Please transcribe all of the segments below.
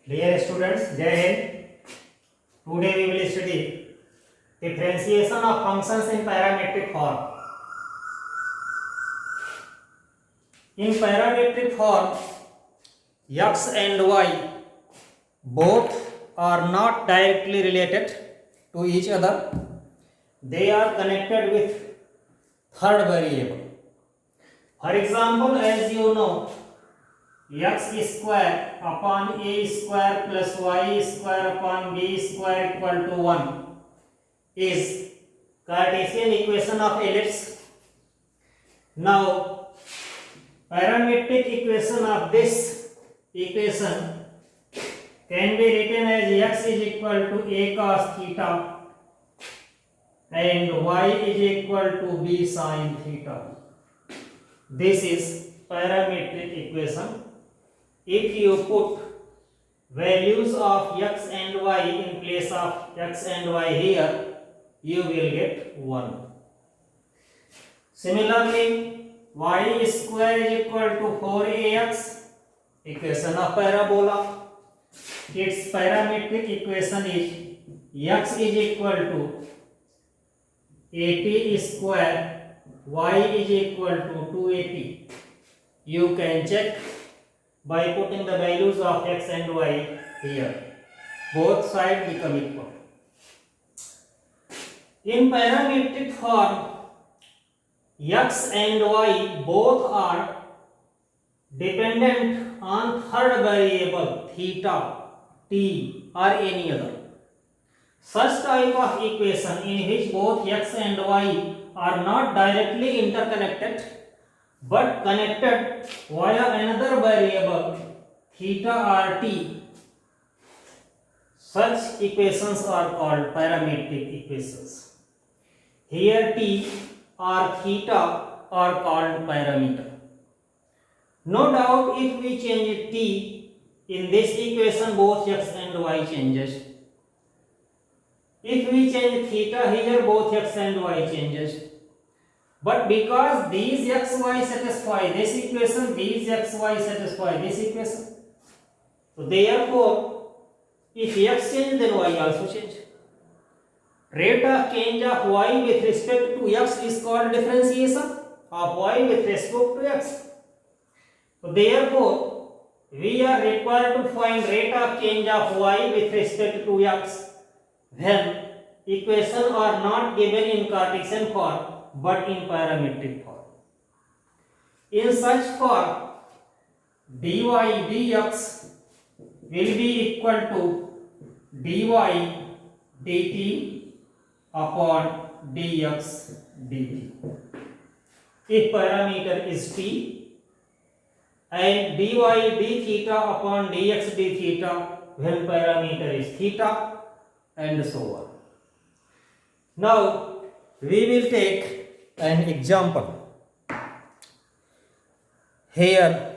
Dear students, Jai Hind. Today we will study differentiation of functions in parametric form. In parametric form, x and y both are not directly related to each other. They are connected with third variable. For example, as you know, x square upon a square plus y square upon b square equal to 1 is Cartesian equation of ellipse. Now, parametric equation of this equation can be written as x is equal to a cos theta and y is equal to b sin theta. This is parametric equation. If you put values of x and y in place of x and y here, you will get 1. Similarly, y square is equal to 4ax, equation of parabola. Its parametric equation is x is equal to 80 square, y is equal to 280. You can check by putting the values of x and y here. Both sides become equal. In parametric form, x and y both are dependent on third variable theta, t or any other. Such type of equation in which both x and y are not directly interconnected but connected via another variable theta or t, such equations are called parametric equations. Here t or theta are called parameter. No doubt if we change t in this equation, both x and y changes. If we change theta here, both x and y changes. But because these x, y satisfy this equation, these x, y satisfy this equation. So therefore, if x change, then y also change. Rate of change of y with respect to x is called differentiation of y with respect to x. So therefore, we are required to find rate of change of y with respect to x when equations are not given in Cartesian form but in parametric form. In such form, dy dx will be equal to dy dt upon dx dt. If parameter is t, and dy d theta upon dx d theta when parameter is theta, and so on. Now we will take an example. Here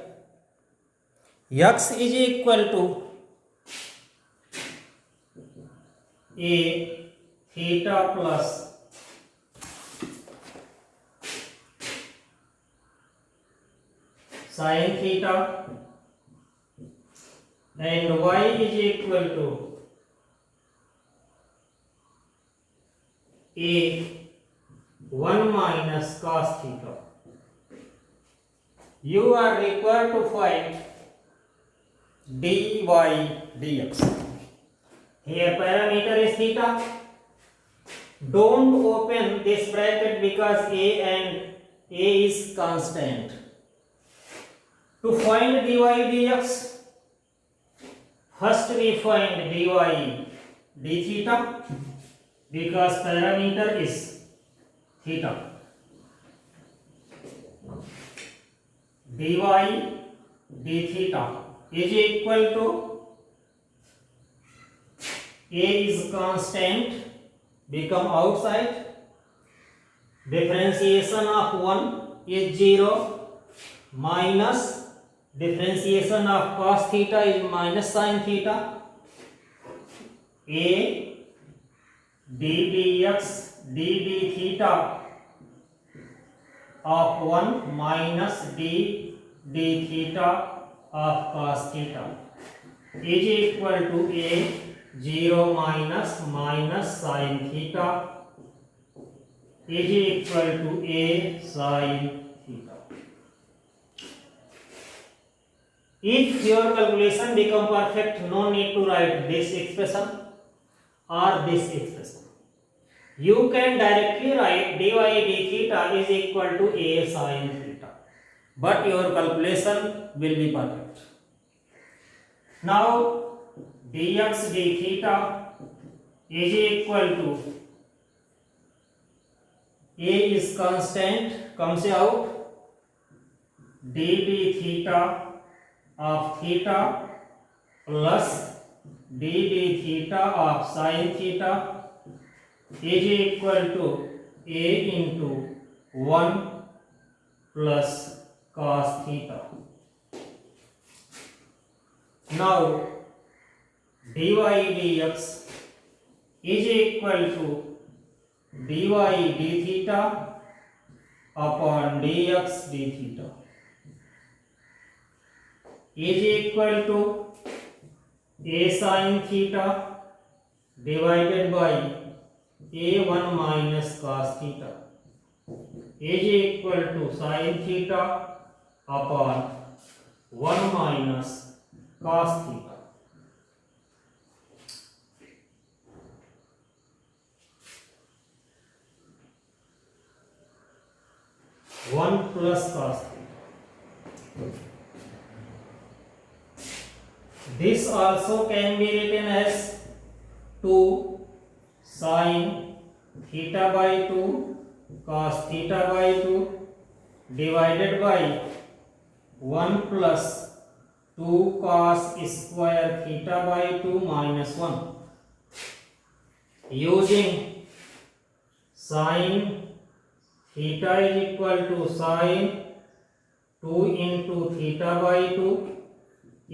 x is equal to a theta plus sin theta and y is equal to a 1 minus cos theta. You are required to find dy dx. Here parameter is theta. Don't open this bracket because a is constant. To find dy dx, first we find dy d theta because parameter is theta. Dy d theta is equal to a is constant, become outside. Differentiation of 1 is 0 minus differentiation of cos theta is minus sin theta. A d dx d theta of 1 minus d theta of cos theta. is equal to a 0 minus sin theta is equal to a sin theta. If your calculation become perfect, no need to write this expression or this expression. You can directly write dy d theta is equal to a sin theta, but your calculation will be perfect. Now dx d theta is equal to a is constant, comes out dd theta of theta plus dd theta of sin theta is equal to a into 1 plus cos theta. Now dy dx is equal to dy d theta upon dx d theta is equal to a sin theta divided by a1 minus cos theta is equal to sin theta upon 1 minus cos theta. One plus cos theta. This also can be written as 2 sin theta by 2 cos theta by 2 divided by 1 plus 2 cos square theta by 2 minus 1. Using sin theta is equal to sin 2 into theta by 2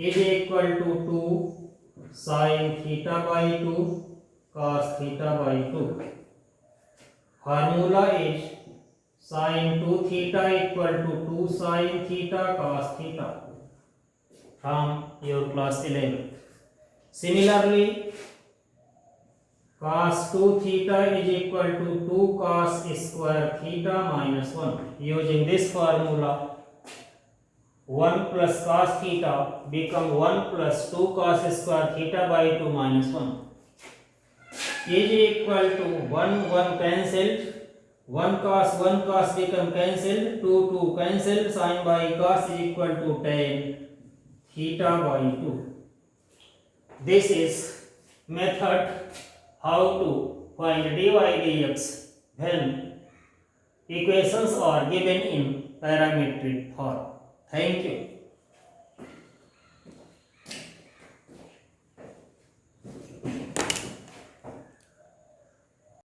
is equal to 2 sin theta by 2 cos theta by 2. Formula is sin 2 theta equal to 2 sin theta cos theta from your class 11. Similarly, cos 2 theta is equal to 2 cos square theta minus 1. Using this formula, 1 plus cos theta become 1 plus 2 cos square theta by 2 minus 1 is equal to 1 cancelled, 1 cos become cancelled, 2 cancelled, sin by cos is equal to tan theta by 2. This is method how to find dy dx when equations are given in parametric form. Thank you.